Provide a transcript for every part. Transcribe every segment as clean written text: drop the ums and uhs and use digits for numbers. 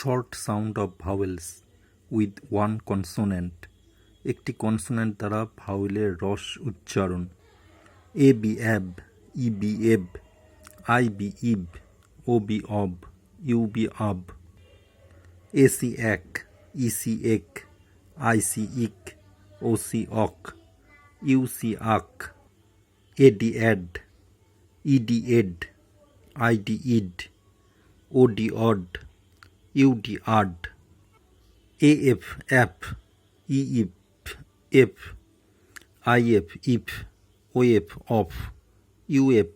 Short sound of vowels with one consonant. একটি consonant দ্বারা ভাওয়েলের রস উচ্চারণ। A B ab, E B eb, I B ib, O B ob, U B ub. A C ac, E C ec, I C ic, O C oc, U C uc. A D ad, E D ed, I D id, O D od, U D ud. A F ap, E if F, I F if, O F of, you F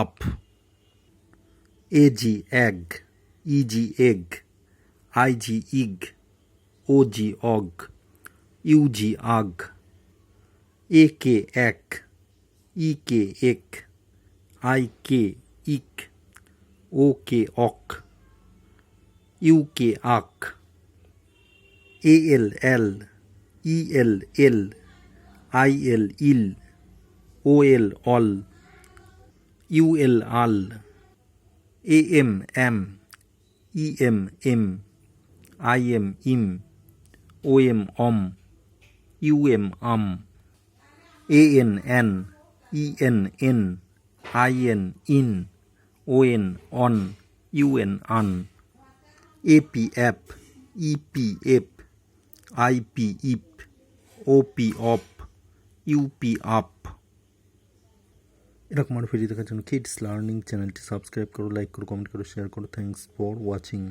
up. A G ag, E G eg, I G ig, O G og, U জি আগ। এ কে এক, ই কে এক, I K ইক, ও কে অক, U K uk. A L al, E L el, I L il, O L ol, U L ul. A M am, E M em, I M im, O M om, U M um. A N an, E N en, I N in, O N on, U N un. A P ap, E P ep, I P ip, O P op, U P up. এরকম আরও video দেখার জন্য kids learning চ্যানেলটি subscribe করো, like করো, comment করো, share করো। Thanks for watching.